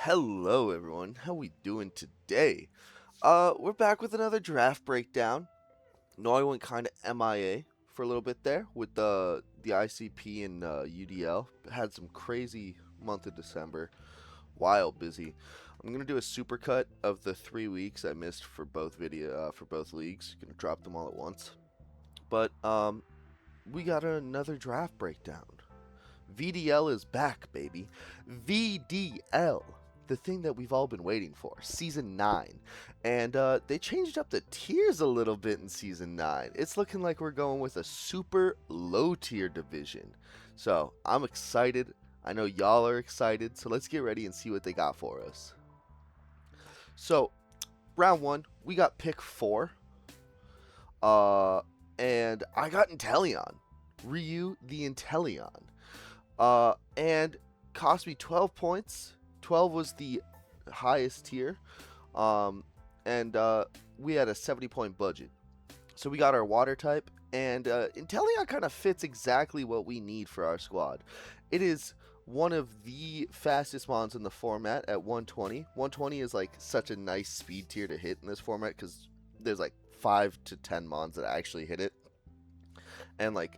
Hello everyone, how we doing today? We're back with another draft breakdown. No, I went kind of MIA for a little bit there with the ICP and UDL. Had some crazy month of December, wild busy. I'm gonna do a supercut of the 3 weeks I missed for both leagues. Gonna drop them all at once. But we got another draft breakdown. VDL is back, baby. VDL, the thing that we've all been waiting for, Season 9. And they changed up the tiers a little bit in Season 9. It's looking like we're going with a super low tier division. So I'm excited. I know y'all are excited. So let's get ready and see what they got for us. So, round one, we got pick 4. And I got Inteleon. Ryu the Inteleon. And cost me 12 points. 12 was the highest tier. And we had a 70-point budget. So we got our water type, and Inteleon kind of fits exactly what we need for our squad. It is one of the fastest mons in the format at 120. 120 is like such a nice speed tier to hit in this format because there's like 5 to 10 mons that actually hit it. And like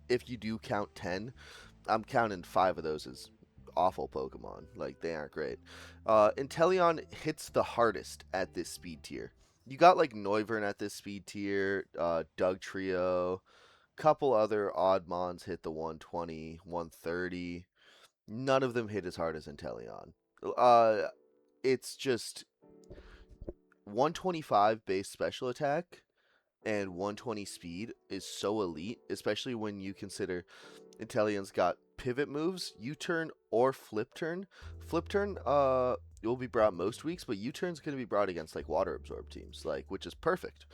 if you do count 10, I'm counting 5 of those as awful Pokemon. Like, they aren't great. Inteleon hits the hardest at this speed tier. You got like Noivern at this speed tier, Doug Trio, couple other odd mons hit the 120, 130. None of them hit as hard as Inteleon. It's just 125 base special attack and 120 speed is so elite, especially when you consider Inteleon's got pivot moves, U-turn or flip turn. Flip turn it will be brought most weeks, but U-turn's going to be brought against like water absorb teams, like, which is perfect.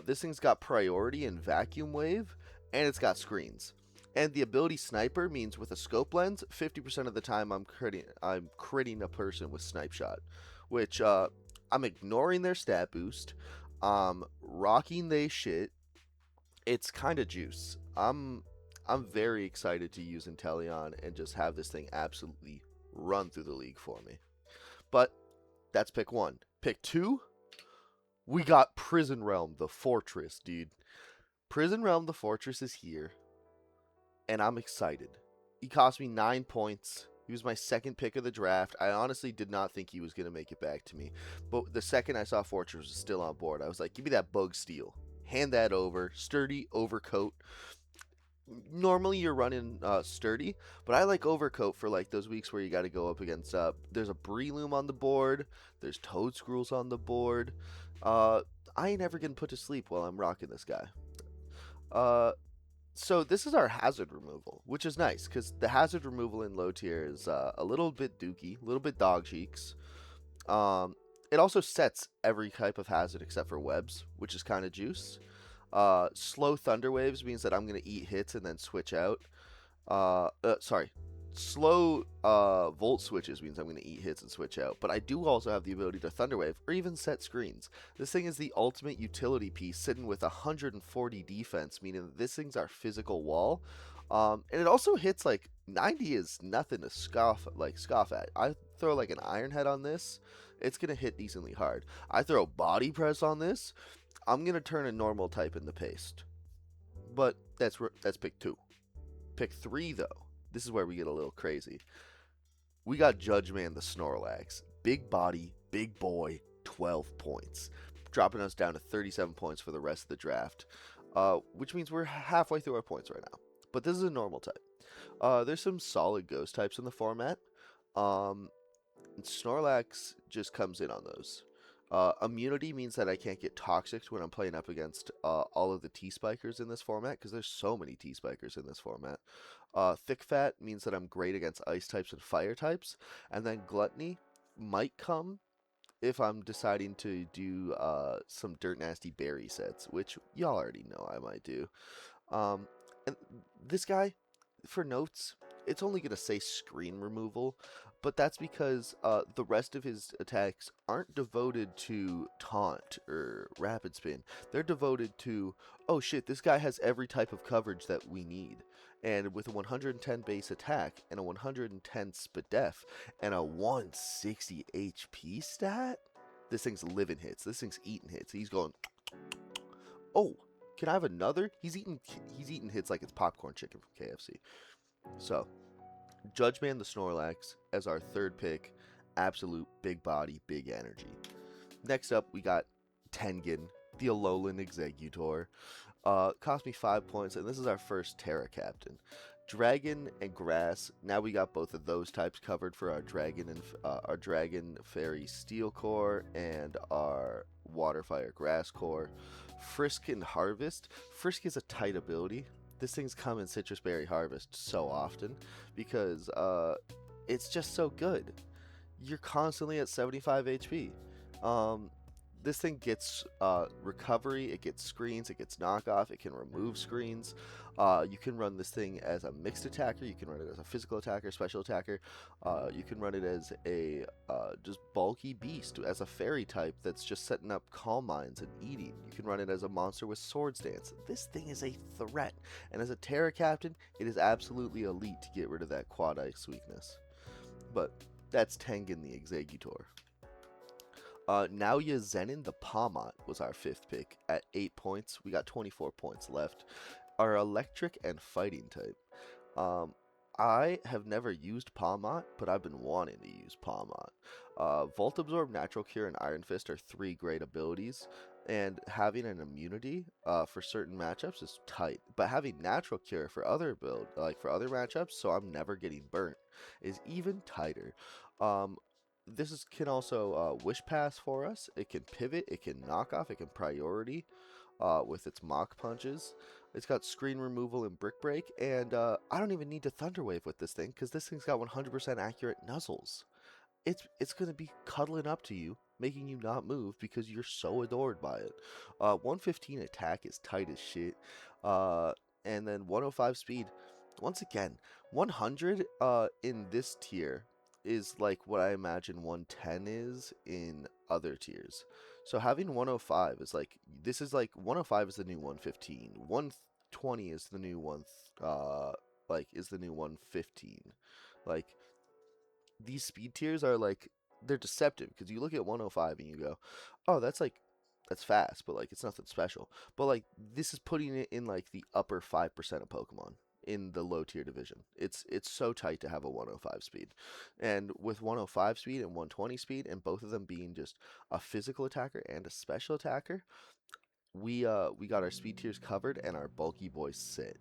This thing's got priority and vacuum wave, and it's got screens. And the ability sniper means with a scope lens, 50% of the time I'm critting a person with snipe shot, which I'm ignoring their stat boost. Rocking they shit. It's kind of juice. I'm very excited to use Inteleon and just have this thing absolutely run through the league for me. But that's pick 1. Pick 2, we got Prison Realm, the Fortress, dude. Prison Realm, the Fortress is here, and I'm excited. He cost me 9 points. He was my second pick of the draft. I honestly did not think he was going to make it back to me. But the second I saw Fortress was still on board, I was like, give me that bug steel. Hand that over. Sturdy overcoat. Normally you're running sturdy, but I like overcoat for like those weeks where you got to go up against there's a Breloom on the board, there's Toadscruels on the board. I ain't ever getting put to sleep while I'm rocking this guy. So this is our hazard removal, which is nice because the hazard removal in low tier is a little bit dookie, a little bit dog cheeks. It also sets every type of hazard except for webs, which is kind of juice. Slow thunder waves means that I'm gonna eat hits and then switch out. Sorry. Slow volt switches means I'm gonna eat hits and switch out. But I do also have the ability to thunder wave or even set screens. This thing is the ultimate utility piece, sitting with 140 defense, meaning that this thing's our physical wall. And it also hits like 90 is nothing to scoff at. I throw like an iron head on this, it's gonna hit decently hard. I throw body press on this, I'm gonna turn a normal type into paste. But that's pick 2. Pick 3 though. This is where we get a little crazy. We got Judge Man the Snorlax. Big body, big boy, 12 points. Dropping us down to 37 points for the rest of the draft. Which means we're halfway through our points right now. But this is a normal type. There's some solid ghost types in the format. Snorlax just comes in on those. Immunity means that I can't get toxic when I'm playing up against all of the T-Spikers in this format, because there's so many T-Spikers in this format. Thick Fat means that I'm great against ice types and fire types. And then Gluttony might come if I'm deciding to do some Dirt Nasty Berry sets, which y'all already know I might do. And this guy, for notes, it's only going to say screen removal, but that's because the rest of his attacks aren't devoted to taunt or rapid spin. They're devoted to, oh shit, this guy has every type of coverage that we need. And with a 110 base attack and a 110 SPDEF and a 160 HP stat, this thing's living hits. This thing's eating hits. He's going, oh, can I have another? He's eating hits like it's popcorn chicken from KFC. So, Judgeman the Snorlax as our third pick. Absolute big body, big energy. Next up, we got Tengen, the Alolan Exeggutor. Cost me 5 points, and this is our first Terra Captain. Dragon and Grass. Now we got both of those types covered for our Dragon and our Dragon Fairy Steel Core and our Water Fire Grass Core. Frisk and Harvest. Frisk is a tight ability. This thing's come in Citrus Berry Harvest so often because it's just so good. You're constantly at 75 HP. This thing gets recovery, it gets screens, it gets knockoff, it can remove screens. You can run this thing as a mixed attacker, you can run it as a physical attacker, special attacker. You can run it as a just bulky beast, as a fairy type that's just setting up calm mines and eating. You can run it as a monster with sword stance. This thing is a threat, and as a Terra Captain, it is absolutely elite to get rid of that quad ice weakness. But that's Tengen the Exeggutor. Naoya Zenin the Pawmot was our fifth pick at 8 points. We got 24 points left. Our electric and fighting type. I have never used Pawmot, but I've been wanting to use Pawmot. Volt Absorb, Natural Cure, and Iron Fist are three great abilities, and having an immunity for certain matchups is tight. But having Natural Cure for other for other matchups, so I'm never getting burnt, is even tighter. Can also Wish Pass for us. It can pivot, it can knock off, it can priority with its Mach Punches. It's got screen removal and Brick Break, and I don't even need to Thunder Wave with this thing because this thing's got 100% accurate nuzzles. It's going to be cuddling up to you, making you not move because you're so adored by it. 115 attack is tight as shit, and then 105 speed. Once again, 100 in this tier is like what I imagine 110 is in other tiers. So having 105 is like, this is like 105 is the new 115. 120 is the new is the new 115. Like, these speed tiers are like, they're deceptive because you look at 105 and you go, oh, that's fast, but like it's nothing special. But like this is putting it in like the upper 5% of Pokemon in the low tier division. It's so tight to have a 105 speed. And with 105 speed and 120 speed and both of them being just a physical attacker and a special attacker, we got our speed tiers covered and our bulky boys sit.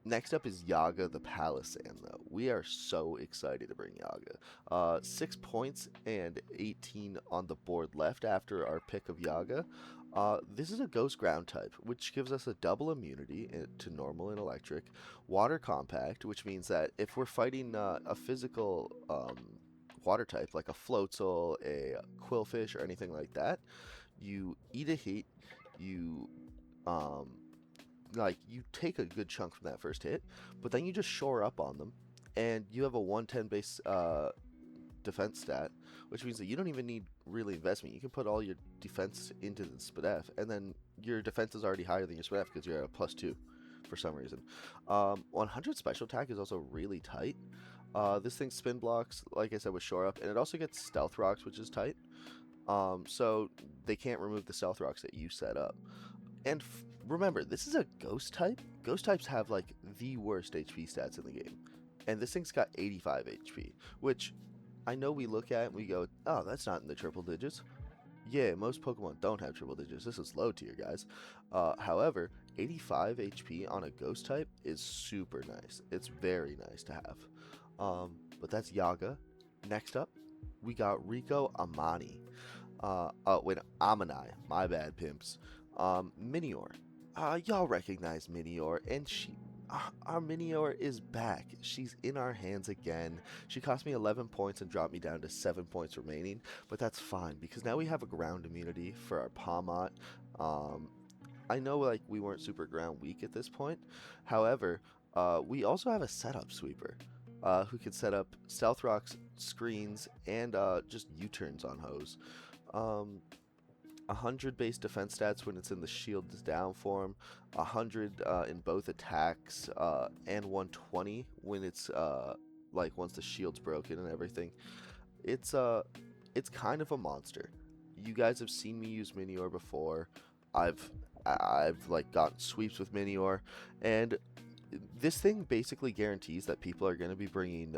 Next up is Yaga the Palisand, though. We are so excited to bring Yaga. 6 points and 18 on the board left after our pick of Yaga. This is a Ghost Ground type, which gives us a double immunity to normal and electric. Water Compact, which means that if we're fighting a physical water type, like a Floatzel, a Quillfish, or anything like that, you eat a heat, you you take a good chunk from that first hit, but then you just shore up on them, and you have a 110 base defense stat, which means that you don't even need really investment. You can put all your defense into the SPDEF, and then your defense is already higher than your SPDEF because you're at a +2 for some reason. 100 special attack is also really tight. This thing spin blocks, like I said, with shore up, and it also gets stealth rocks, which is tight. So they can't remove the stealth rocks that you set up. And remember, this is a ghost type. Ghost types have like the worst HP stats in the game. And this thing's got 85 HP, which I know we look at and we go, oh, that's not in the triple digits. Yeah, most Pokemon don't have triple digits. This is low tier, guys. However, 85 HP on a ghost type is super nice. It's very nice to have. But that's Yaga. Next up, we got Rico Amani. Amani. My bad, pimps. Minior. Y'all recognize Minior, and our Minior is back. She's in our hands again. She cost me 11 points and dropped me down to 7 points remaining, but that's fine because now we have a ground immunity for our Pawmot. I know like we weren't super ground weak at this point. However, We also have a setup sweeper who can set up stealth rocks, screens, and just U-turns on hose. Um, 100 base defense stats when it's in the shield is down form, 100 in both attacks, and 120 when it's like once the shield's broken and everything. It's it's kind of a monster. You guys have seen me use Minior before. I've I've like gotten sweeps with Minior, and this thing basically guarantees that people are going to be bringing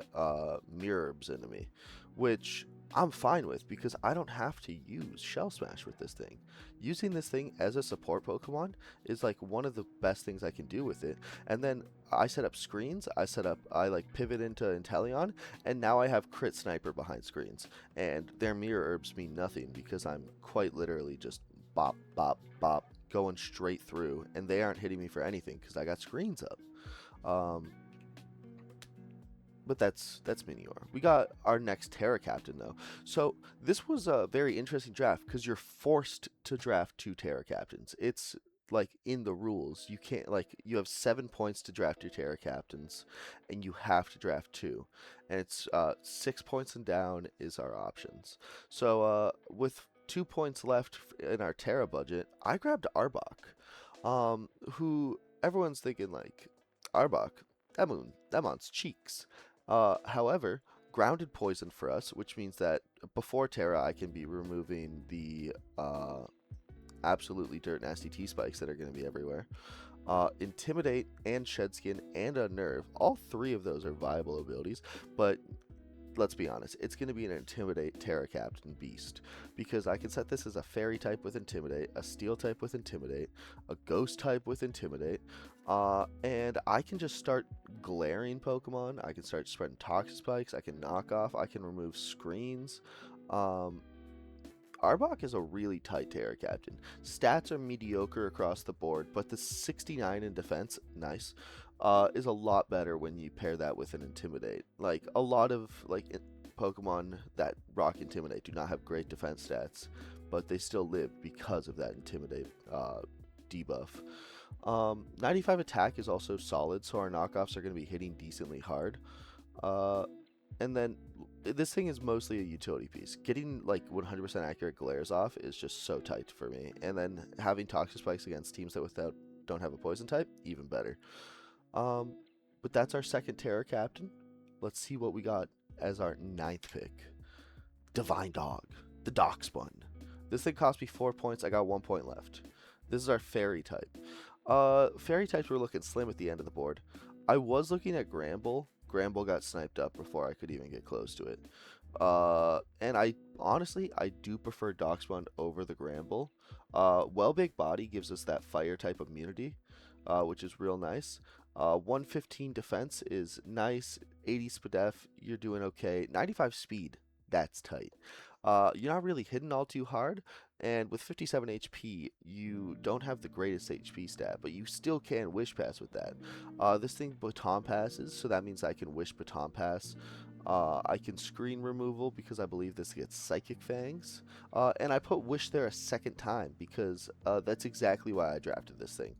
mirrors into me, which I'm fine with because I don't have to use Shell Smash with this thing. Using this thing as a support Pokemon is like one of the best things I can do with it. And then I set up screens, I like pivot into Inteleon, and now I have Crit Sniper behind screens. And their mirror herbs mean nothing because I'm quite literally just bop, bop, bop, going straight through, and they aren't hitting me for anything because I got screens up. Um, but that's Minior. We got our next Terra Captain though. So this was a very interesting draft because you're forced to draft two Terra Captains. It's like in the rules. You can't like you have 7 points to draft your Terra Captains, and you have to draft two. And it's 6 points and down is our options. So with 2 points left in our Terra budget, I grabbed Arbok, who everyone's thinking like Arbok, that mon's cheeks. However, grounded poison for us, which means that before Terra, I can be removing the absolutely dirt nasty T spikes that are going to be everywhere. Intimidate and Shedskin and Unnerve, all three of those are viable abilities, but let's be honest, it's going to be an Intimidate Terra Captain Beast because I can set this as a Fairy type with Intimidate, a Steel type with Intimidate, a Ghost type with Intimidate, and I can just start glaring Pokemon. I can start spreading Toxic Spikes. I can knock off. I can remove screens. Um, Arbok is a really tight Terra Captain. Stats are mediocre across the board, but the 69 in defense, nice, is a lot better when you pair that with an Intimidate. Like, a lot of Pokemon that rock Intimidate do not have great defense stats, but they still live because of that Intimidate debuff. 95 attack is also solid, so our knockoffs are going to be hitting decently hard. And then this thing is mostly a utility piece. Getting like 100% accurate glares off is just so tight for me. And then having Toxic Spikes against teams that don't have a poison type, even better. But that's our second Terra Captain. Let's see what we got as our ninth pick. Divine Dog, the Darkspawn. This thing cost me 4 points. I got 1 point left. This is our Fairy type. Fairy types were looking slim at the end of the board. I was looking at Gramble. Gramble got sniped up before I could even get close to it. And I honestly do prefer Darkspawn over the Gramble. Well Big Body gives us that fire type immunity, which is real nice. 115 defense is nice. 80 Spadef, you're doing okay. 95 speed, that's tight. You're not really hitting all too hard, and with 57 HP, you don't have the greatest HP stat, but you still can Wish Pass with that. This thing Baton Passes, so that means I can Wish Baton Pass. I can Screen Removal because I believe this gets Psychic Fangs. And I put Wish there a second time because that's exactly why I drafted this thing.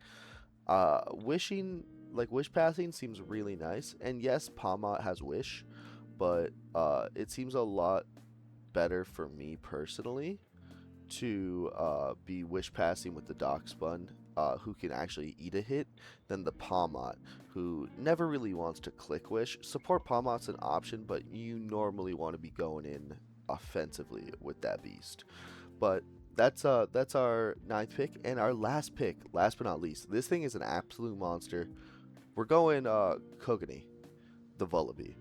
Wish Passing seems really nice, and yes, Palmot has Wish, but it seems a lot better for me personally to be Wish Passing with the Darkspawn, who can actually eat a hit, than the Palmot, who never really wants to click Wish. Support Palmot's an option, but you normally want to be going in offensively with that beast. But that's our ninth pick, and our last pick, last but not least. This thing is an absolute monster. We're going Kogani, the Vullaby.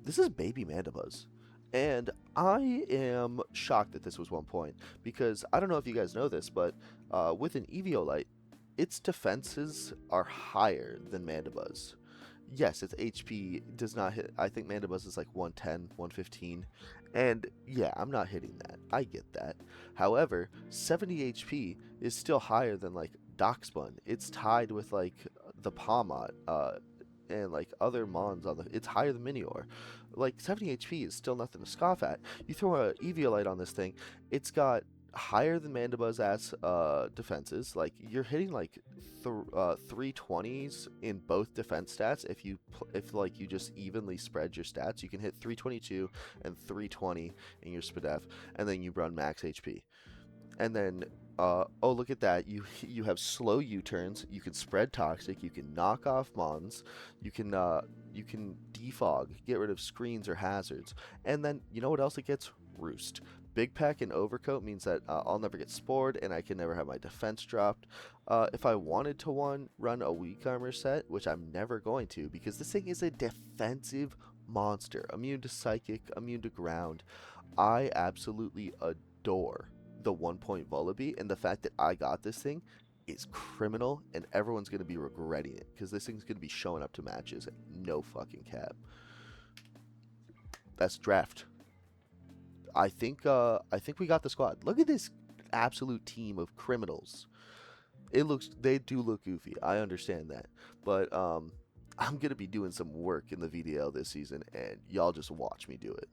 This is Baby Mandibuzz. And I am shocked that this was 1 point, because I don't know if you guys know this, but with an Eviolite, its defenses are higher than Mandibuzz. Yes, its HP does not hit. I think Mandibuzz is like 110, 115. And yeah, I'm not hitting that. I get that. However, 70 HP is still higher than like Darkspawn. It's tied with like the Palmot, and like other Mons on the. It's higher than Minior. Like 70 HP is still nothing to scoff at. You throw a Eviolite on this thing, it's got higher than Mandibuzz ass defenses. Like you're hitting like 320s in both defense stats. If like you just evenly spread your stats, you can hit 322 and 320 in your SPDEF, and then you run max HP. And then oh, look at that, you have slow U-turns, you can spread toxic, you can knock off mons, you can defog, get rid of screens or hazards. And then you know what else it gets? Roost. Big pack and overcoat means that I'll never get spored and I can never have my defense dropped. If I wanted to run a weak armor set, which I'm never going to because this thing is a defensive monster, immune to psychic, immune to ground. I absolutely adore the 1 point Vullaby, and the fact that I got this thing is criminal, and everyone's going to be regretting it because this thing's going to be showing up to matches. No fucking cap. That's draft. I think we got the squad. Look at this absolute team of criminals. They do look goofy. I understand that, but I'm gonna be doing some work in the VDL this season, and y'all just watch me do it.